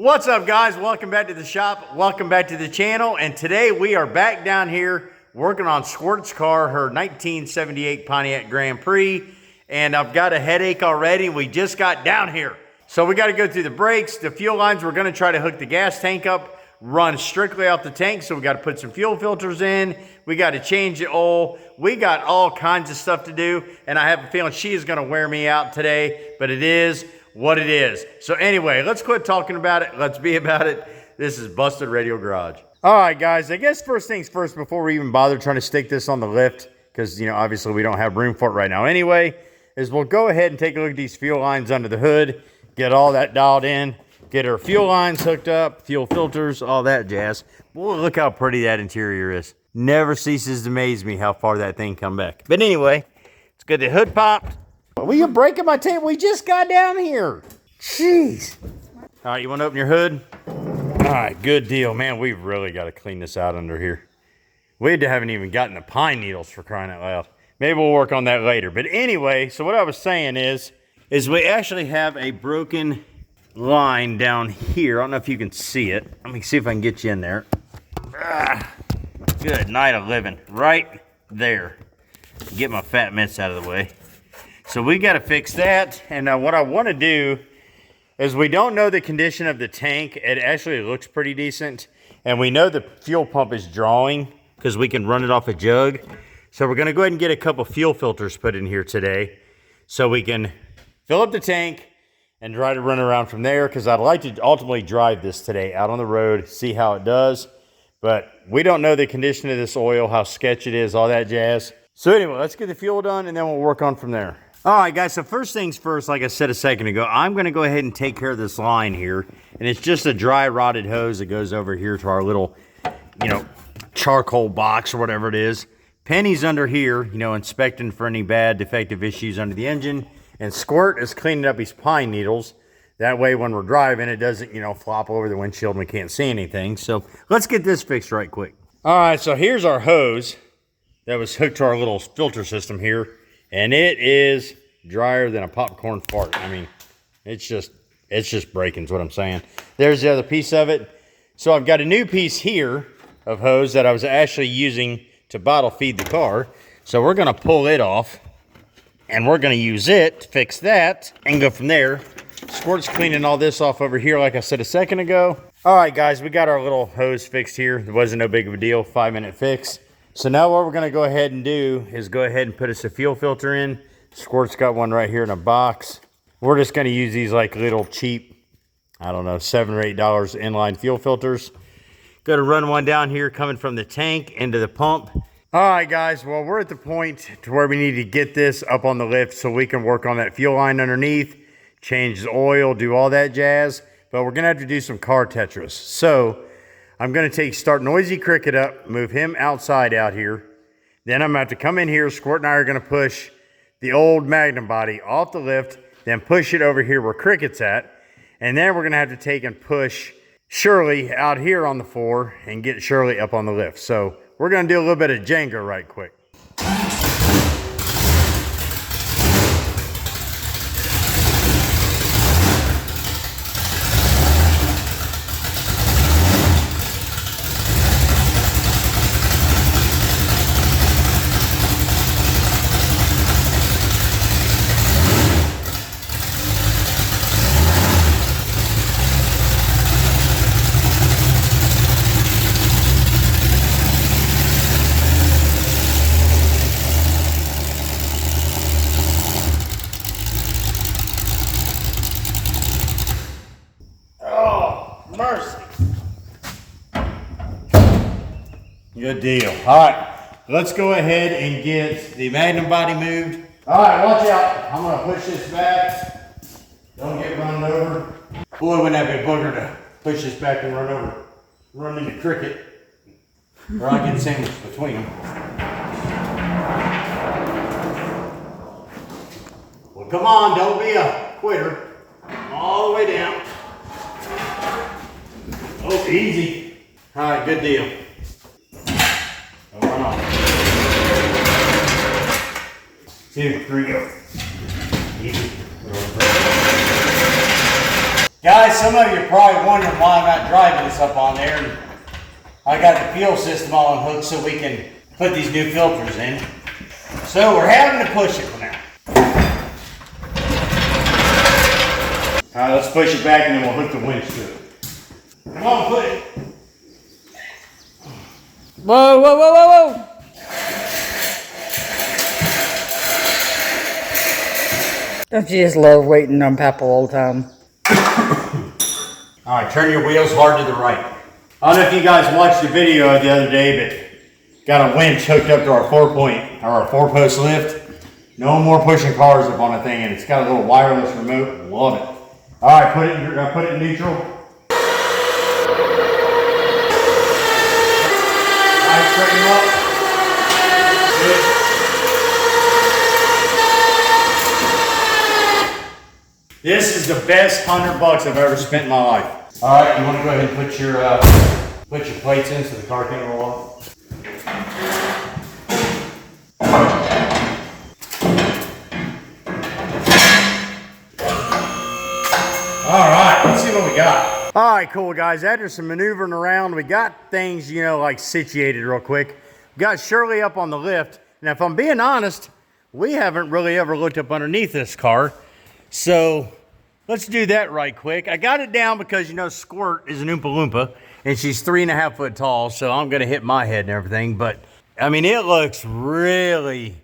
What's up, guys? Welcome back to the shop. Welcome back to the channel. And today we are back down here working on Squirts' car, her 1978 Pontiac Grand Prix. And I've got a headache already. We just got down here. So we got to go through the brakes, the fuel lines. We're going to try to hook the gas tank up, run strictly out the tank. So we got to put some fuel filters in. We got to change the oil. We got all kinds of stuff to do. And I have a feeling she is going to wear me out today, but it is what it is. So anyway, let's quit talking about it. Let's be about it. This is Busted Radio Garage. All right, guys, I guess first things first, before we even bother trying to stick this on the lift, because, you know, obviously we don't have room for it right now anyway, is we'll go ahead and take a look at these fuel lines under the hood, get all that dialed in, get our fuel lines hooked up, fuel filters, all that jazz. Boy, look how pretty that interior is. Never ceases to amaze me how far that thing come back. But anyway, it's good the hood popped. Well, you're breaking my tape. We just got down here. Jeez. All right, you want to open your hood? All right, good deal. Man, we've really got to clean this out under here. We haven't even gotten the pine needles, for crying out loud. Maybe we'll work on that later. But anyway, so what I was saying is we actually have a broken line down here. I don't know if you can see it. Let me see if I can get you in there. Good night of living. Right there. Get my fat mitts out of the way. So we got to fix that. And what I want to do is, we don't know the condition of the tank. It actually looks pretty decent. And we know the fuel pump is drawing because we can run it off a jug. So we're going to go ahead and get a couple fuel filters put in here today so we can fill up the tank and try to run around from there, because I'd like to ultimately drive this today out on the road, see how it does. But we don't know the condition of this oil, how sketchy it is, all that jazz. So anyway, let's get the fuel done and then we'll work on from there. All right, guys, so first things first, like I said a second ago, I'm going to go ahead and take care of this line here. And it's just a dry rotted hose that goes over here to our little, you know, charcoal box or whatever it is. Penny's under here, you know, inspecting for any bad defective issues under the engine. And Squirt is cleaning up his pine needles. That way when we're driving, it doesn't, you know, flop over the windshield and we can't see anything. So let's get this fixed right quick. All right, so here's our hose that was hooked to our little filter system here. And it is drier than a popcorn fart. I mean, it's just breaking is what I'm saying. There's the other piece of it. So I've got a new piece here of hose that I was actually using to bottle feed the car. So we're going to pull it off and we're going to use it to fix that and go from there. Squirt's cleaning all this off over here, like I said a second ago. All right, guys, we got our little hose fixed here. It wasn't no big of a deal, 5-minute fix. So now what we're going to go ahead and do is go ahead and put us a fuel filter in. Squirt's got one right here in a box. We're just going to use these like little cheap, I don't know, $7 or $8 inline fuel filters. Going to run one down here coming from the tank into the pump. All right, guys, well, we're at the point to where we need to get this up on the lift so we can work on that fuel line underneath, change the oil, do all that jazz. But we're going to have to do some car Tetris. So I'm going to start Noisy Cricket up, move him outside out here. Then I'm going to have to come in here. Squirt and I are going to push the old Magnum body off the lift, then push it over here where Cricket's at. And then we're going to have to take and push Shirley out here on the floor and get Shirley up on the lift. So we're going to do a little bit of Jenga right quick. Mercy. Good deal. All right, let's go ahead and get the Magnum body moved. All right, watch out. I'm gonna push this back. Don't get run over. Boy, wouldn't that be a booger to push this back and run into Cricket. Or I get sandwiched between them. Well, come on, don't be a quitter. All the way down. Oh, easy. All right, good deal. Oh, run on. 2, 3, go. Easy. Guys, some of you are probably wondering why I'm not driving this up on there. And I got the fuel system all unhooked so we can put these new filters in. So we're having to push it for now. All right, let's push it back and then we'll hook the winch to it. Come on, put it. Whoa, whoa, whoa, whoa, whoa. Don't you just love waiting on Papa all the time? All right, turn your wheels hard to the right. I don't know if you guys watched the video the other day, but got a winch hooked up to our four post lift. No more pushing cars up on a thing, and it's got a little wireless remote. Love it. All right, put it in neutral. All right, straighten up. Good. This is the best $100 I've ever spent in my life. All right, you want to go ahead and put your plates in so the car can roll off. All right, let's see what we got. All right, cool guys. After some maneuvering around, we got things, you know, like situated real quick. We got Shirley up on the lift. Now, if I'm being honest, we haven't really ever looked up underneath this car. So let's do that right quick. I got it down because, you know, Squirt is an Oompa Loompa, and she's 3.5 foot tall, so I'm going to hit my head and everything. But, I mean, it looks really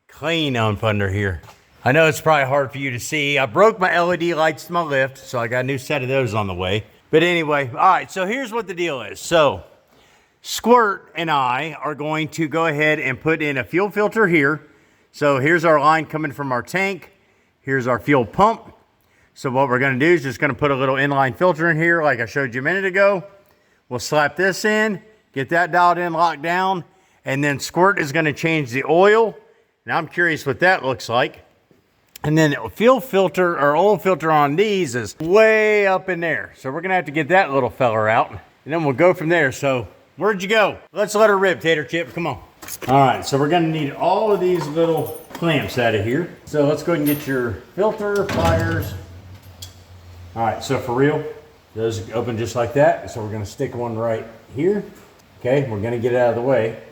clean up under here. I know it's probably hard for you to see. I broke my LED lights to my lift, so I got a new set of those on the way. But anyway, all right, so here's what the deal is. So Squirt and I are going to go ahead and put in a fuel filter here. So here's our line coming from our tank. Here's our fuel pump. So what we're going to do is just going to put a little inline filter in here like I showed you a minute ago. We'll slap this in, get that dialed in, locked down, and then Squirt is going to change the oil. And I'm curious what that looks like. And then fuel filter or oil filter on these is way up in there. So we're going to have to get that little feller out, and then we'll go from there. So where'd you go? Let's let her rip, Tater Chip. Come on. All right, so we're going to need all of these little clamps out of here. So let's go ahead and get your filter, pliers. All right, so for real, those open just like that. So we're going to stick one right here. Okay, we're going to get it out of the way.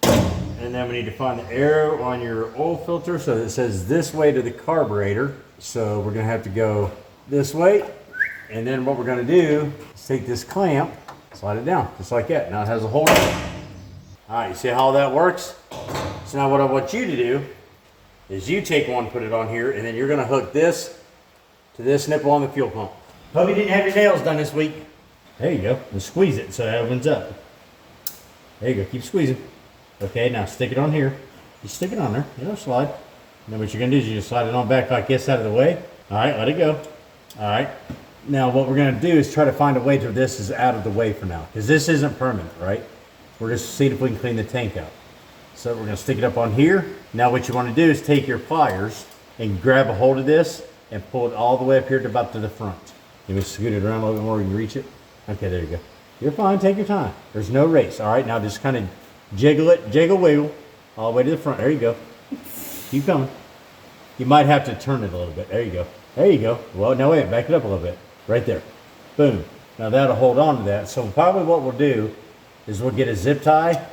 And then we need to find the arrow on your oil filter so that it says this way to the carburetor. So we're going to have to go this way. And then what we're going to do is take this clamp, slide it down just like that. Now it has a hole in it. All right, you see how that works? So now what I want you to do is you take one, put it on here, and then you're going to hook this to this nipple on the fuel pump. Hope you didn't have your nails done this week. There you go. And squeeze it so it opens up. There you go. Keep squeezing. Okay, now stick it on here. Just stick it on there. It'll slide. And then what you're going to do is you just slide it on back like this out of the way. All right, let it go. All right. Now what we're going to do is try to find a way to this is out of the way for now. Because this isn't permanent, right? We're just seeing if we can clean the tank out. So we're going to stick it up on here. Now what you want to do is take your pliers and grab a hold of this and pull it all the way up here to about to the front. You want to scoot it around a little bit more, you can reach it. Okay, there you go. You're fine, take your time. There's no race. All right, now just kind of jiggle it, jiggle, wiggle, all the way to the front. There you go. Keep coming. You might have to turn it a little bit. There you go. There you go. Well, no, wait, back it up a little bit. Right there. Boom. Now that'll hold on to that. So probably what we'll do is we'll get a zip tie,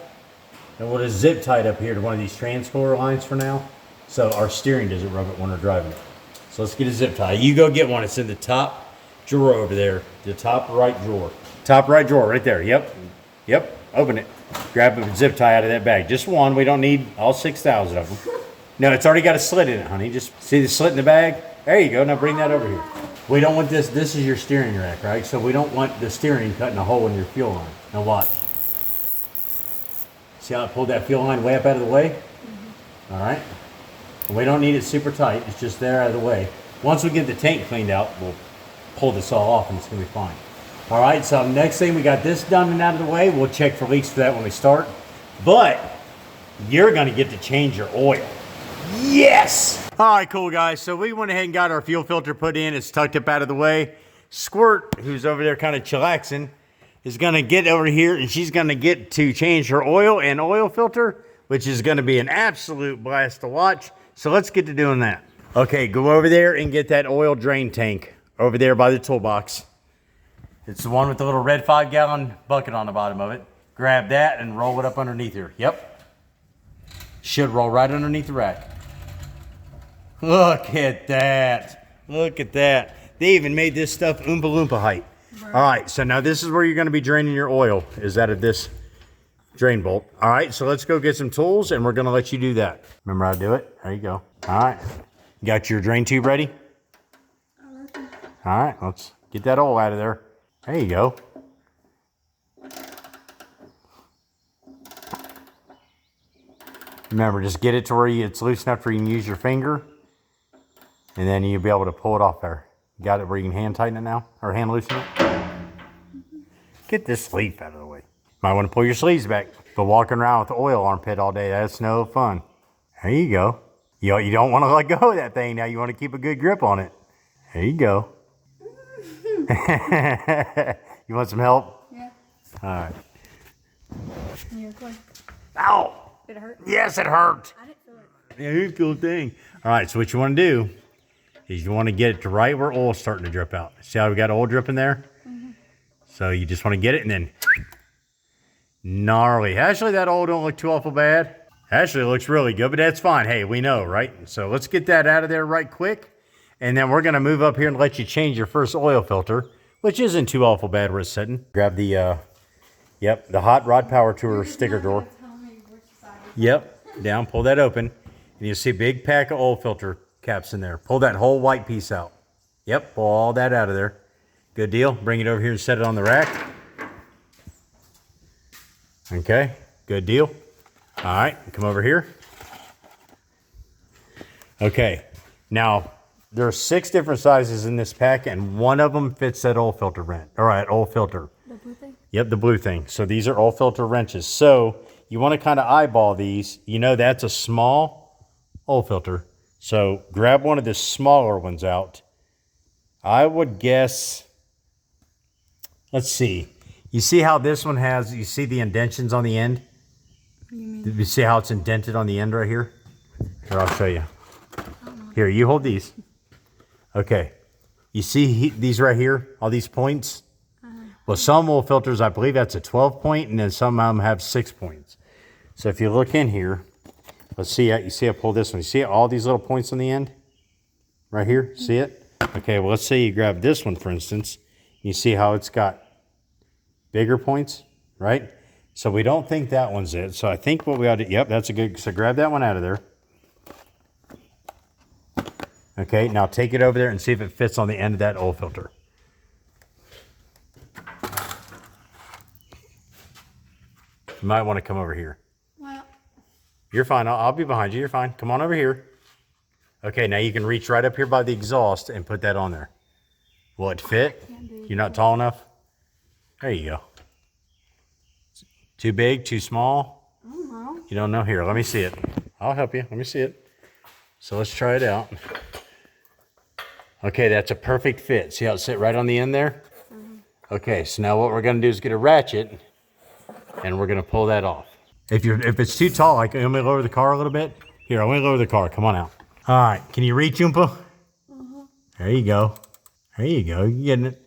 and we'll just zip tie it up here to one of these transfer lines for now, so our steering doesn't rub it when we're driving it. So let's get a zip tie. You go get one. It's in the top drawer over there. The top right drawer. Top right drawer right there. Yep. Yep. Open it. Grab a zip tie out of that bag. Just one. We don't need all 6,000 of them. No, it's already got a slit in it, honey. Just see the slit in the bag? There you go. Now bring that over here. We don't want this. This is your steering rack, right? So we don't want the steering cutting a hole in your fuel line. Now watch. See how I pulled that fuel line way up out of the way? Mm-hmm. All right. And we don't need it super tight. It's just there out of the way. Once we get the tank cleaned out, we'll pull this all off and it's going to be fine. All right, so next thing we got this done and out of the way. We'll check for leaks for that when we start. But you're going to get to change your oil. Yes! All right, cool, guys. So we went ahead and got our fuel filter put in. It's tucked up out of the way. Squirt, who's over there kind of chillaxing, is going to get over here, and she's going to get to change her oil and oil filter, which is going to be an absolute blast to watch. So let's get to doing that. Okay, go over there and get that oil drain tank over there by the toolbox. It's the one with the little red 5-gallon bucket on the bottom of it. Grab that and roll it up underneath here. Yep. Should roll right underneath the rack. Look at that. Look at that. They even made this stuff Oompa Loompa height. Right. All right, so now this is where you're going to be draining your oil, is out of this drain bolt. All right, so let's go get some tools, and we're going to let you do that. Remember how to do it? There you go. All right. You got your drain tube ready? All right, let's get that oil out of there. There you go. Remember, just get it to where it's loose enough where you can use your finger, and then you'll be able to pull it off there. Got it where you can hand tighten it now? Or hand loosen it? Get this sleeve out of the way. Might want to pull your sleeves back. But walking around with the oil armpit all day, that's no fun. There you go. You don't want to let go of that thing now. You want to keep a good grip on it. There you go. You want some help? Yeah. All right. You're good. Ow! Did it hurt? Yes, it hurt. I didn't feel it. Yeah, you feel a thing. All right, so what you want to do is you want to get it to right where oil's starting to drip out. See how we got oil dripping there? Mm-hmm. So you just want to get it and then gnarly. Actually, that oil don't look too awful bad. Actually, it looks really good, but that's fine. Hey, we know, right? So let's get that out of there right quick. And then we're going to move up here and let you change your first oil filter, which isn't too awful bad where it's sitting. Grab the, the Hot Rod Power Tour sticker drawer. Yep, down, pull that open. And you'll see a big pack of oil filter caps in there. Pull that whole white piece out. Yep, pull all that out of there. Good deal. Bring it over here and set it on the rack. Okay, good deal. All right, come over here. Okay, now there are 6 different sizes in this pack, and one of them fits that oil filter wrench. All right, oil filter. The blue thing? Yep, the blue thing. So these are oil filter wrenches. So you want to kind of eyeball these. You know that's a small oil filter. So grab one of the smaller ones out. I would guess, let's see. You see how this one has, you see the indentions on the end? What do you mean? Did you see how it's indented on the end right here? Here, I'll show you. Here, you hold these. Okay. You see these right here? All these points? Well, some oil filters, I believe that's a 12 point, and then some of them have 6 points. So if you look in here, let's see, you see I pull this one. You see all these little points on the end? Right here, see it? Okay, well, let's say you grab this one, for instance. You see how it's got bigger points, right? So we don't think that one's it. So I think what we ought to, yep, that's a good, so grab that one out of there. Okay, now take it over there and see if it fits on the end of that oil filter. You might want to come over here. Well, you're fine. I'll be behind you. You're fine. Come on over here. Okay, now you can reach right up here by the exhaust and put that on there. Will it fit? You're not tall enough? There you go. Too big? Too small? I don't know. You don't know? Here, let me see it. I'll help you. Let me see it. So let's try it out. Okay, that's a perfect fit. See how it sit right on the end there? Mm-hmm. Okay, so now what we're going to do is get a ratchet, and we're going to pull that off. If it's too tall, like, let me lower the car a little bit. Here, let me lower the car. Come on out. All right, can you reach, Oompa? Mm-hmm. There you go. There you go. You're getting it.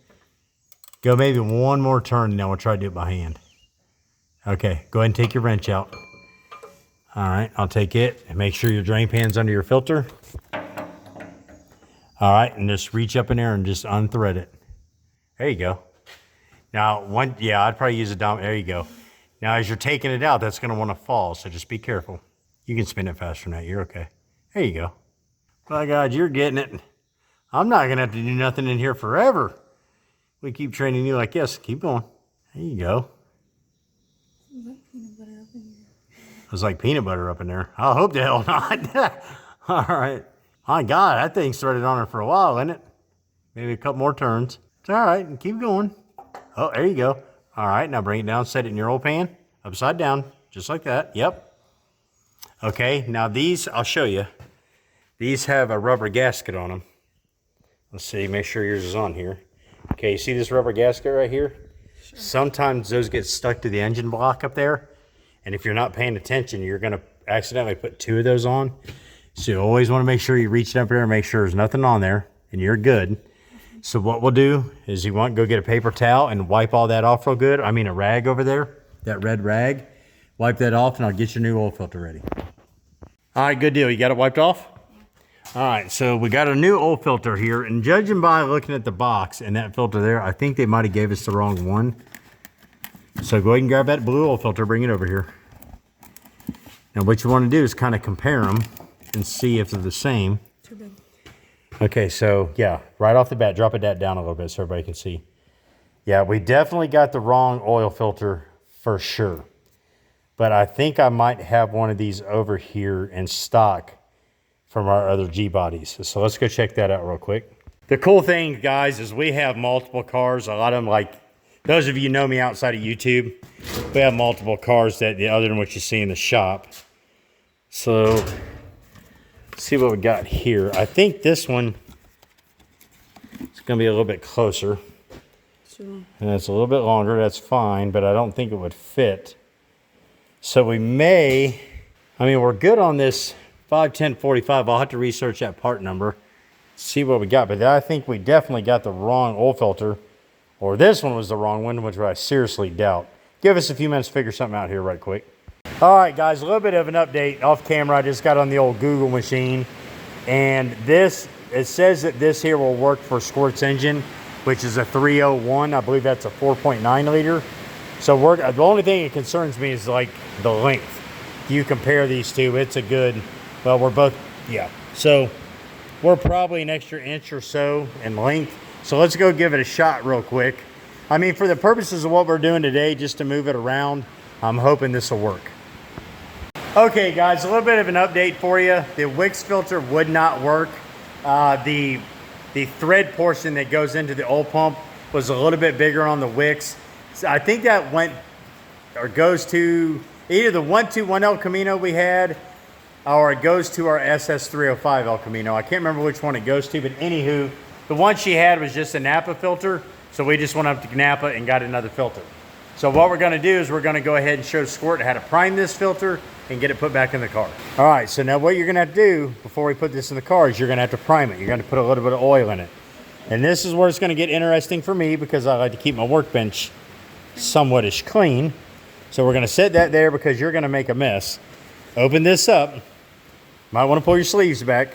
Go maybe one more turn, and then we'll try to do it by hand. Okay, go ahead and take your wrench out. All right, I'll take it and make sure your drain pan's under your filter. All right, and just reach up in there and just unthread it. There you go. Now, I'd probably use a dom. There you go. Now, as you're taking it out, that's going to want to fall, so just be careful. You can spin it faster than that. You're okay. There you go. My God, you're getting it. I'm not going to have to do nothing in here forever. We keep training you like this. Keep going. There you go. It's like peanut butter up in there. I hope the hell not. All right. My God, that thing's threaded on her for a while, isn't it? Maybe a couple more turns. It's all right. Keep going. Oh, there you go. All right. Now bring it down. Set it in your oil pan. Upside down. Just like that. Yep. Okay. Now these, I'll show you. These have a rubber gasket on them. Let's see. Make sure yours is on here. Okay. You see this rubber gasket right here? Sure. Sometimes those get stuck to the engine block up there. And if you're not paying attention, you're going to accidentally put 2 of those on. So you always want to make sure you reach up there and make sure there's nothing on there and you're good. So what we'll do is you want to go get a paper towel and wipe all that off real good. I mean a rag over there, that red rag. Wipe that off and I'll get your new oil filter ready. All right, good deal. You got it wiped off? Yeah. All right, so we got a new oil filter here, and judging by looking at the box and that filter there, I think they might have gave us the wrong one. So go ahead and grab that blue oil filter, bring it over here. Now what you want to do is kind of compare them and see if they're the same. Too big. Okay, so yeah, right off the bat, drop it down a little bit so everybody can see. Yeah, we definitely got the wrong oil filter for sure. But I think I might have one of these over here in stock from our other G bodies. So let's go check that out real quick. The cool thing, guys, is we have multiple cars. A lot of them, like those of you know me outside of YouTube, we have multiple cars that other than what you see in the shop. So let's see what we got here. I think this one is going to be a little bit closer. Sure. And it's a little bit longer. That's fine, but I don't think it would fit. So we may, I mean, we're good on this 51045. I'll have to research that part number, see what we got. But I think we definitely got the wrong oil filter, or this one was the wrong one, which I seriously doubt. Give us a few minutes to figure something out here right quick. All right, guys, a little bit of an update off camera. I just got on the old Google machine, and this, it says that this here will work for Squirts engine, which is a 301. I believe that's a 4.9 liter. So the only thing that concerns me is like the length. If you compare these two, it's a good, well, we're both, yeah. So we're probably an extra inch or so in length. So let's go give it a shot real quick. I mean, for the purposes of what we're doing today, just to move it around, I'm hoping this will work. Okay, guys, a little bit of an update for you. The Wicks filter would not work. The thread portion that goes into the oil pump was a little bit bigger on the Wicks. So I think that went or goes to either the 121 El Camino we had, or it goes to our SS305 El Camino. I can't remember which one it goes to, but anywho, the one she had was just a Napa filter, so we just went up to Napa and got another filter. So what we're gonna do is we're gonna go ahead and show Squirt how to prime this filter and get it put back in the car. All right, so now what you're gonna have to do before we put this in the car is you're gonna have to prime it. You're gonna put a little bit of oil in it. And this is where it's gonna get interesting for me because I like to keep my workbench somewhat-ish clean. So we're gonna set that there because you're gonna make a mess. Open this up. Might wanna pull your sleeves back.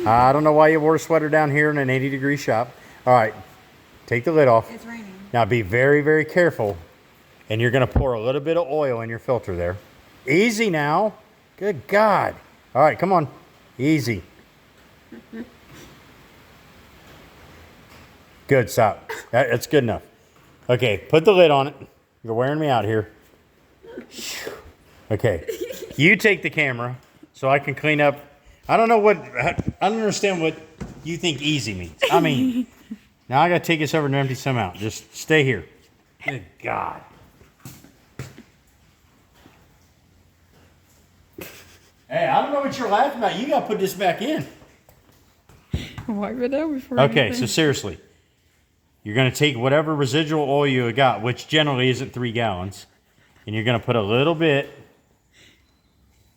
I don't know why you wore a sweater down here in an 80-degree shop. All right, take the lid off. It's raining. Now be very, very careful. And you're gonna pour a little bit of oil in your filter there. Easy now. Good God. All right, come on. Easy. Good, stop. That's good enough. Okay, put the lid on it. You're wearing me out here. Okay, you take the camera so I can clean up. I don't understand what you think easy means. I mean, now I gotta take this over and empty some out. Just stay here. Good God. Hey, I don't know what you're laughing about. You gotta put this back in. Wipe it out before. Okay, so seriously. You're going to take whatever residual oil you got, which generally isn't 3 gallons, and you're going to put a little bit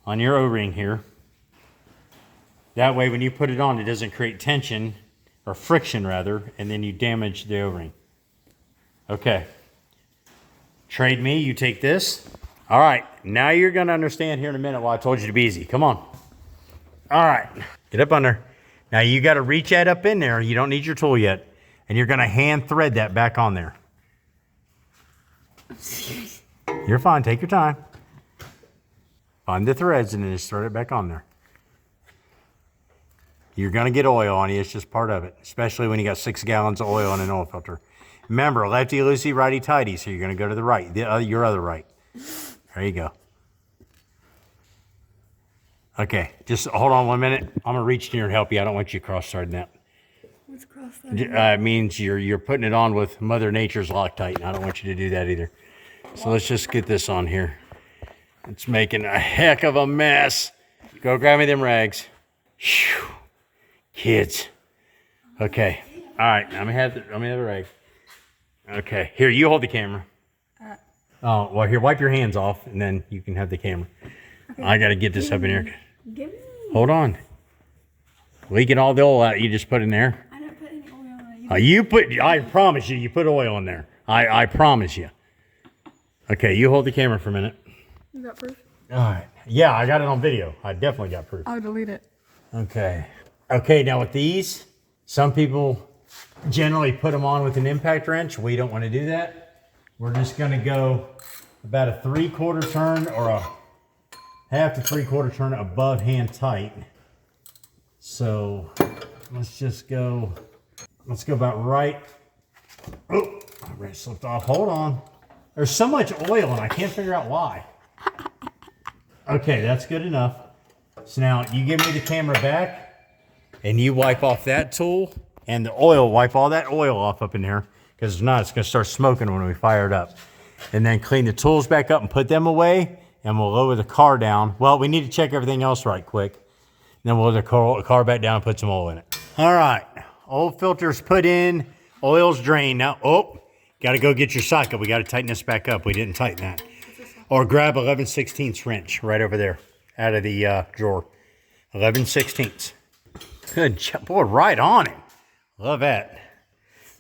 on your O-ring here. That way, when you put it on, it doesn't create tension, or friction rather, and then you damage the O-ring. Okay. Trade me, you take this. All right, now you're going to understand here in a minute why I told you to be easy. Come on. All right, get up under. Now you got to reach that up in there. You don't need your tool yet. And you're going to hand thread that back on there. You're fine. Take your time. Find the threads and then just thread it back on there. You're going to get oil on you. It's just part of it, especially when you got 6 gallons of oil in an oil filter. Remember, lefty-loosey, righty-tighty, so you're going to go to the right, your other right. There you go. Okay, just hold on 1 minute. I'm going to reach in here and help you. I don't want you cross-threading that. What's cross that? It means you're putting it on with Mother Nature's Loctite, and I don't want you to do that either. So let's just get this on here. It's making a heck of a mess. Go grab me them rags. Whew. Kids. Okay. All right. I'm gonna have the rag. Okay. Here, you hold the camera. Oh, well, here, wipe your hands off, and then you can have the camera. Okay. I gotta get this up in here. Give me. Hold on. Leaking all the oil out you just put in there. I didn't put I promise you, you put oil in there. I promise you. Okay, you hold the camera for a minute. You got proof? All right. Yeah, I got it on video. I definitely got proof. I'll delete it. Okay. Okay, now with these, some people generally put them on with an impact wrench. We don't want to do that. We're just going to go about a 3/4 turn or a 1/2 to 3/4 turn above hand tight. So let's just go, let's go about right. Oh, my wrench slipped off. Hold on. There's so much oil and I can't figure out why. Okay, that's good enough. So now you give me the camera back and you wipe off that tool and the oil, wipe all that oil off up in there, because if not, it's going to start smoking when we fire it up. And then clean the tools back up and put them away, and we'll lower the car down. Well, we need to check everything else right quick. Then we'll lower the car back down and put some oil in it. All right, old filter's put in, oil's drained. Now, got to go get your socket. We got to tighten this back up. We didn't tighten that. Or grab 11/16 wrench right over there out of the drawer. 11/16. Good job. Boy, right on it. Love that.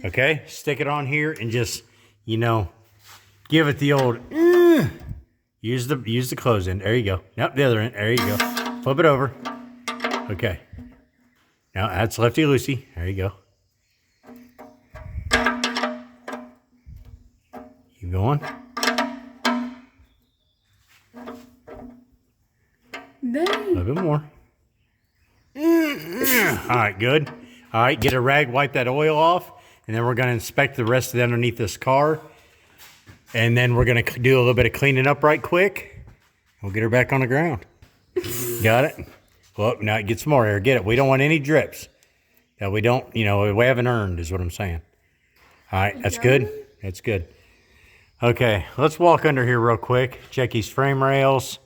Okay, stick it on here and just, you know, give it the old, use the close end. There you go. Nope, the other end. There you go. Flip it over. Okay. Now that's lefty loosey. There you go. Keep going. Dang. A little bit more. All right, good. All right, get a rag, wipe that oil off, and then we're going to inspect the rest of it underneath this car. And then we're going to do a little bit of cleaning up right quick. We'll get her back on the ground. Got it? Well, now get some more air. Get it. We don't want any drips that we don't, you know, we haven't earned is what I'm saying. All right, that's good. That's good. Okay, let's walk under here real quick. Check these frame rails.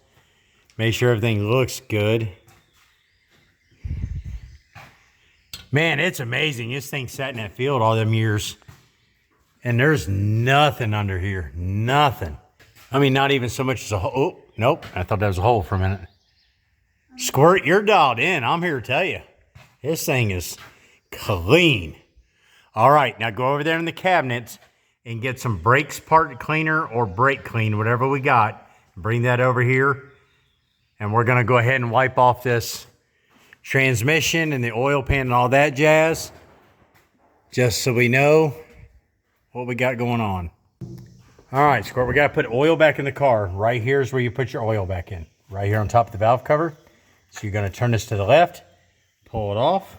Make sure everything looks good. Man, it's amazing. This thing sat in that field all them years. And there's nothing under here. Nothing. I mean, not even so much as a hole. Oh, nope. I thought that was a hole for a minute. Squirt, you're dialed in. I'm here to tell you. This thing is clean. All right, now go over there in the cabinets and get some brakes part cleaner or brake clean, whatever we got. Bring that over here. And we're going to go ahead and wipe off this transmission and the oil pan and all that jazz, just so we know what we got going on. All right, Squirt, we got to put oil back in the car. Right here is where you put your oil back in. Right here on top of the valve cover. So you're going to turn this to the left, pull it off.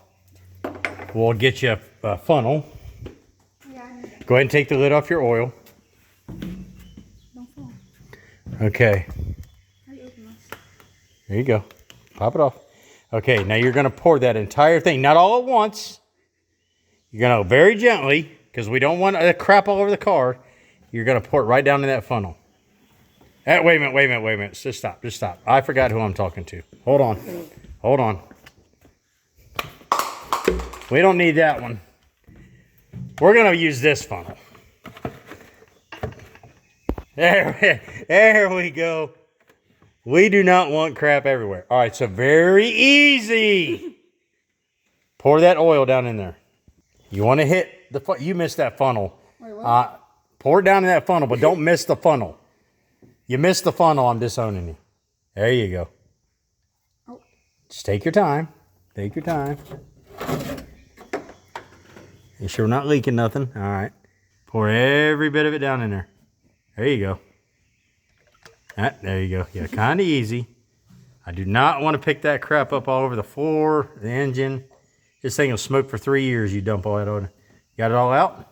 We'll get you a funnel. Go ahead and take the lid off your oil. Okay. There you go. Pop it off. Okay, now you're going to pour that entire thing, not all at once. You're going to very gently, because we don't want crap all over the car. You're going to pour it right down in that funnel. Wait a minute. Just stop. I forgot who I'm talking to. Hold on. We don't need that one. We're going to use this funnel. There we go. We do not want crap everywhere. All right, so very easy. Pour that oil down in there. You want to hit the, you missed that funnel. Wait, what? Pour it down in that funnel, but don't miss the funnel. You missed the funnel, I'm disowning you. There you go. Oh. Just take your time. Take your time. You sure we're not leaking nothing? All right. Pour every bit of it down in there. There you go. There you go. Yeah, kind of easy. I do not want to pick that crap up all over the floor, the engine. This thing will smoke for 3 years. You dump all that on. Got it all out?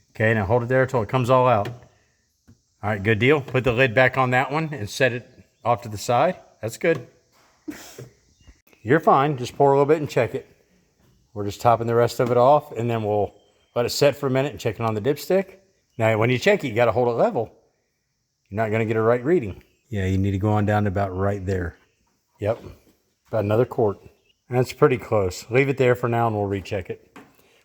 Okay, now hold it there until it comes all out. All right, good deal. Put the lid back on that one and set it off to the side. That's good. You're fine. Just pour a little bit and check it. We're just topping the rest of it off, and then we'll let it set for a minute and check it on the dipstick. Now, when you check it, you got to hold it level. You're not going to get a right reading. Yeah, you need to go on down to about right there. Yep, about another quart. That's pretty close. Leave it there for now, and we'll recheck it.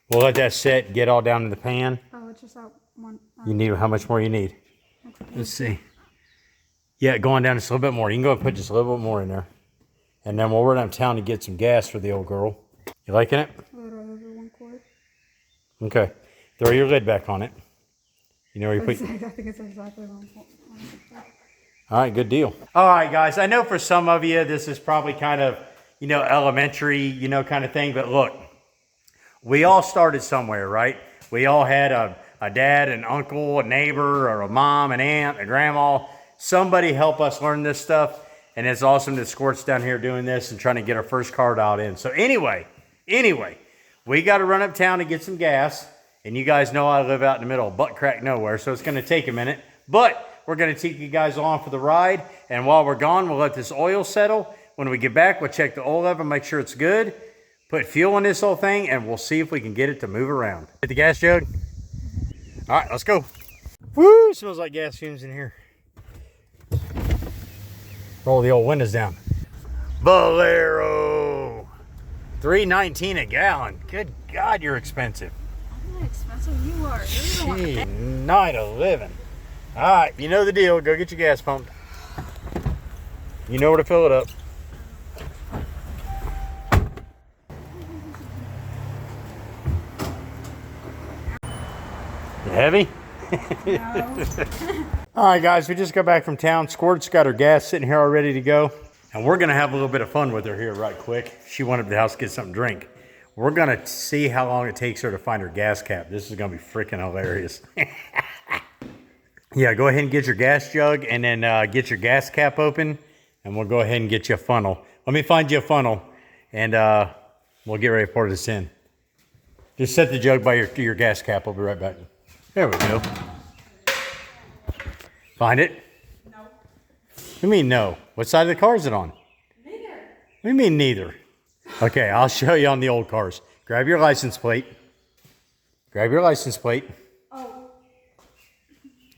We'll let that set, get all down in the pan. Oh, it's just that one. You need how much more you need? Okay. Let's see. Yeah, go on down just a little bit more. You can go and put just a little bit more in there. And then we'll run downtown to get some gas for the old girl. You liking it? A little over 1 quart. Okay. Throw your lid back on it. You know where you put... I think it's exactly wrong. All right, good deal. All right, guys. I know for some of you, this is probably kind of, you know, elementary, you know, kind of thing. But look, we all started somewhere, right? We all had a dad, an uncle, a neighbor, or a mom, an aunt, a grandma. Somebody help us learn this stuff. And it's awesome that Squirts down here doing this and trying to get our first car dialed in. So anyway, we got to run uptown to get some gas. And you guys know I live out in the middle of butt crack nowhere, so it's going to take a minute. But we're going to take you guys along for the ride. And while we're gone, we'll let this oil settle. When we get back, we'll check the oil level, make sure it's good. Put fuel in this whole thing, and we'll see if we can get it to move around. Hit the gas jug. All right, let's go. Woo, smells like gas fumes in here. Roll the old windows down. Bolero. $3.19 a gallon. Good God, you're expensive. I'm not expensive. You are. Gee, night of living. All right, you know the deal. Go get your gas pumped. You know where to fill it up. You heavy? No. All right, guys, we just got back from town. Squirt's got her gas sitting here all ready to go. And we're going to have a little bit of fun with her here right quick. She went up to the house to get something to drink. We're going to see how long it takes her to find her gas cap. This is going to be freaking hilarious. Yeah, go ahead and get your gas jug and then get your gas cap open. And we'll go ahead and get you a funnel. Let me find you a funnel. And we'll get ready to pour this in. Just set the jug by your gas cap. I'll be right back. There we go. Find it? No. What do you mean no? What side of the car is it on? Neither. What do you mean neither? Okay, I'll show you on the old cars. Grab your license plate. Grab your license plate. Oh.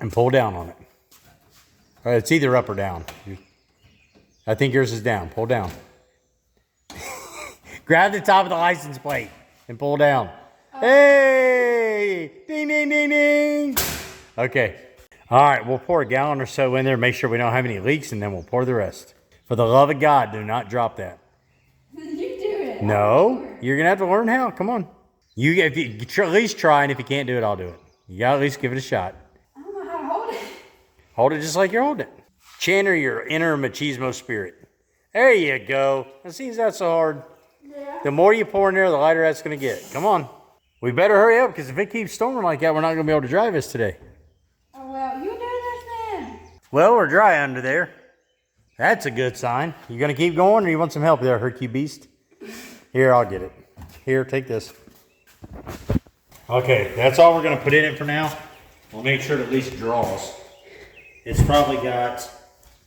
And pull down on it. All right, it's either up or down. I think yours is down. Pull down. Grab the top of the license plate and pull down. Oh. Hey! Ding, ding, ding, ding. Okay. All right, we'll pour a gallon or so in there. Make sure we don't have any leaks, and then we'll pour the rest. For the love of God, do not drop that. You do it. No, you're going to have to learn how. Come on. If you at least try, and if you can't do it, I'll do it. You got to at least give it a shot. I don't know how to hold it. Hold it just like you're holding it. Channel your inner machismo spirit. There you go. It seems that's so hard. Yeah. The more you pour in there, the lighter that's going to get. Come on. We better hurry up, because if it keeps storming like that, we're not going to be able to drive this today. Oh, well, you do this then. Well, we're dry under there. That's a good sign. You going to keep going, or you want some help there, Herky Beast? Here, I'll get it. Here, take this. Okay, that's all we're going to put in it for now. We'll make sure it at least draws. It's probably got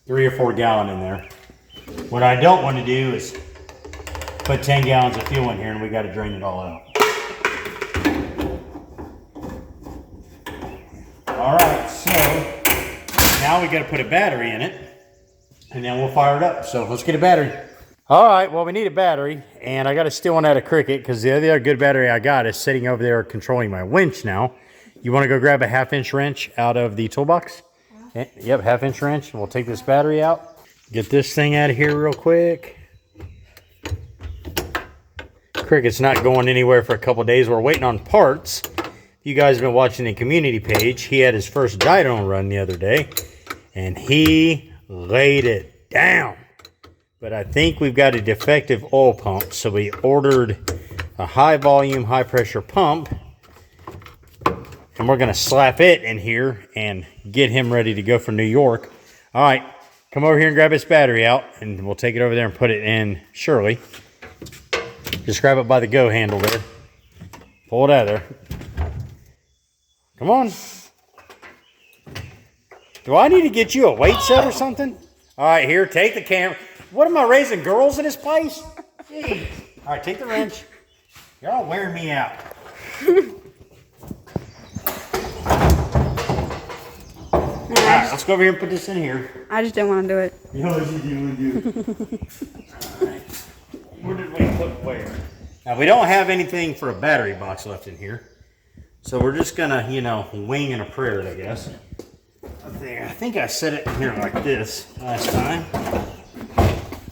3 or 4 gallon in there. What I don't want to do is put 10 gallons of fuel in here, and we got to drain it all out. All right, so now we got to put a battery in it, and then we'll fire it up. So let's get a battery. All right, well, we need a battery, and I got to steal one out of Cricket, because the other good battery I got is sitting over there controlling my winch now. You want to go grab a 1/2-inch wrench out of the toolbox? Yeah. Yep, 1/2-inch wrench. We'll take this battery out. Get this thing out of here real quick. Cricket's not going anywhere for a couple days. We're waiting on parts. You guys have been watching the community page. He had his first Dino run the other day, and he laid it down. But I think we've got a defective oil pump, so we ordered a high volume, high pressure pump, and we're going to slap it in here and get him ready to go for New York. All right, come over here and grab his battery out, and we'll take it over there and put it in Shirley. Just grab it by the go handle there. Pull it out of there. Come on. Do I need to get you a weight set or something? All right, here, take the camera. What am I, raising girls in this place? Jeez. All right, take the wrench. You're all wearing me out. All right, let's go over here and put this in here. I just didn't want to do it. You know what you do. All right. Where did we put where? Now, we don't have anything for a battery box left in here. So we're just going to, you know, wing and a prayer, I guess. There, I think I set it in here like this last time.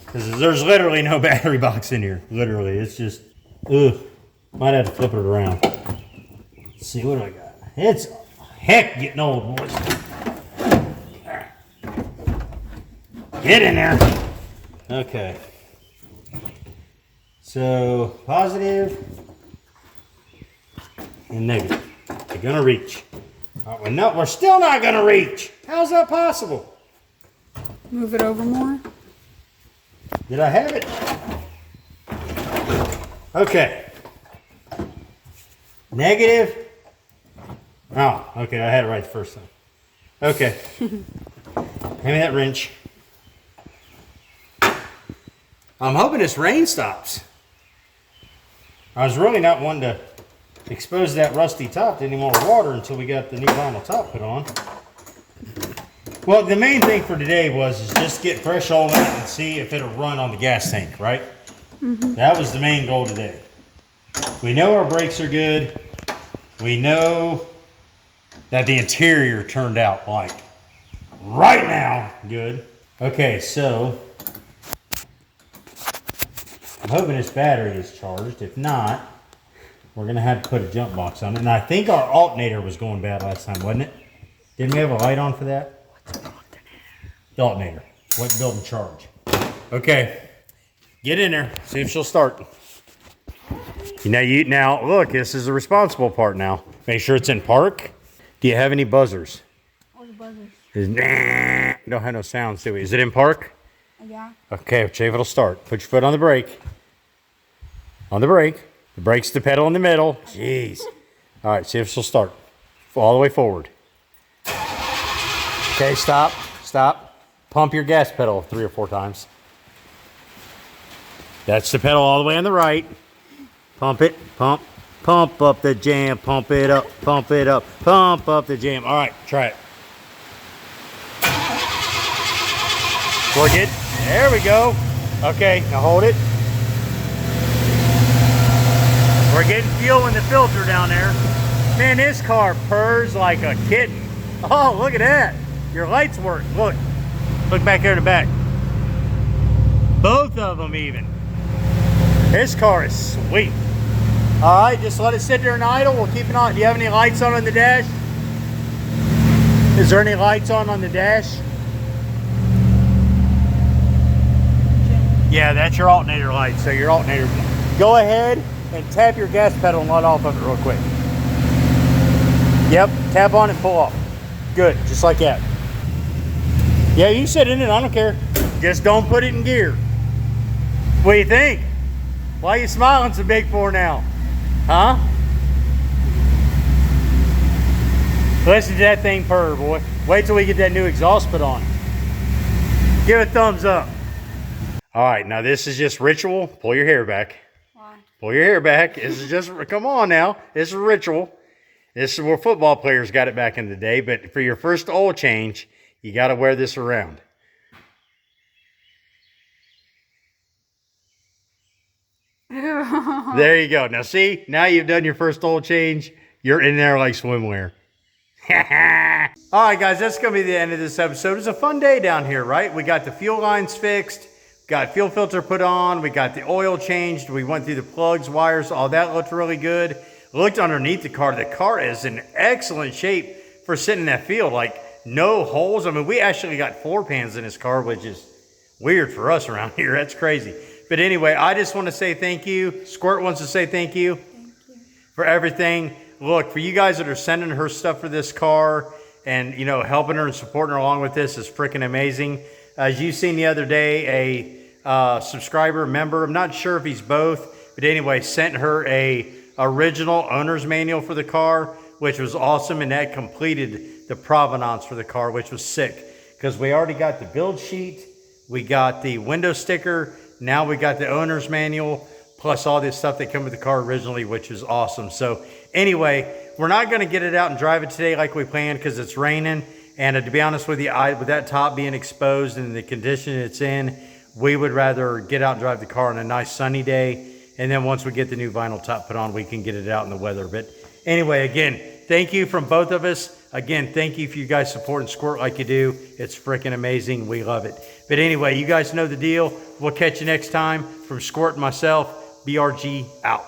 Because there's literally no battery box in here. Literally, it's just, ugh. Might have to flip it around. Let's see, what do I got? It's heck getting old, boys. Get in there. Okay. So, positive and negative. They're gonna reach. Oh, well, no, we're still not gonna reach. How's that possible? Move it over more. Did I have it? Okay. Negative. Oh, okay, I had it right the first time. Okay. Hand me that wrench. I'm hoping this rain stops. I was really not wanting to expose that rusty top to any more water until we got the new vinyl top put on. Well, the main thing for today is just get fresh oil in it and see if it'll run on the gas tank, right? Mm-hmm. That was the main goal today. We know our brakes are good. We know that the interior turned out like right now good. Okay, so I'm hoping this battery is charged. If not, we're going to have to put a jump box on it. And I think our alternator was going bad last time, wasn't it? Didn't we have a light on for that? The alternator. Wasn't building charge. Okay. Get in there. See if she'll start. Now, look, this is the responsible part now. Make sure it's in park. Do you have any buzzers? What are the buzzers? Don't have no sounds, do we? Is it in park? Yeah. Okay, see if it'll start. Put your foot on the brake. On the brake. The brake's the pedal in the middle. Jeez. All right, see if she'll start. All the way forward. Okay, stop. Stop. Pump your gas pedal 3 or 4 times. That's the pedal all the way on the right. Pump it. Pump. Pump up the jam. Pump it up. Pump it up. Pump up the jam. All right, try it. Work it. There we go. Okay, now hold it. We're getting fuel in the filter down there. Man, this car purrs like a kitten. Oh, look at that. Your lights work. Look. Look back here in the back. Both of them even. This car is sweet. All right, just let it sit there and idle. We'll keep it on. Do you have any lights on the dash? Is there any lights on the dash? Yeah, that's your alternator light. So your alternator. Go ahead and tap your gas pedal and let off of it real quick. Yep, tap on and pull off. Good, just like that. Yeah, you sit in it, I don't care. Just don't put it in gear. What do you think? Why are you smiling so big for now? Huh? Listen to that thing purr, boy. Wait till we get that new exhaust put on. Give it a thumbs up. All right, now this is just ritual. Pull your hair back. Why? Pull your hair back. This is just, come on now. This is a ritual. This is where football players got it back in the day. But for your first oil change, you got to wear this around. There you go. Now see, now you've done your first oil change. You're in there like swimwear. All right, guys, that's going to be the end of this episode. It was a fun day down here, right? We got the fuel lines fixed, got fuel filter put on, we got the oil changed, we went through the plugs, wires, all that looked really good. Looked underneath the car. The car is in excellent shape for sitting in that field. Like, no holes. I mean, we actually got floor pans in this car, which is weird for us around here. That's crazy. But anyway, I just want to say thank you. Squirt wants to say thank you for everything. Look, for you guys that are sending her stuff for this car and, you know, helping her and supporting her along with this is freaking amazing. As you seen the other day, a subscriber, member, I'm not sure if he's both, but anyway, sent her a original owner's manual for the car, which was awesome, and that completed the provenance for the car, which was sick, because we already got the build sheet, we got the window sticker, now we got the owner's manual, plus all this stuff that came with the car originally, which is awesome. So anyway, we're not going to get it out and drive it today like we planned because it's raining, and to be honest with you, with that top being exposed and the condition it's in, we would rather get out and drive the car on a nice sunny day. And then once we get the new vinyl top put on, we can get it out in the weather. But anyway, again, thank you from both of us. Again, thank you for you guys supporting Squirt like you do. It's freaking amazing. We love it. But anyway, you guys know the deal. We'll catch you next time. From Squirt and myself, BRG out.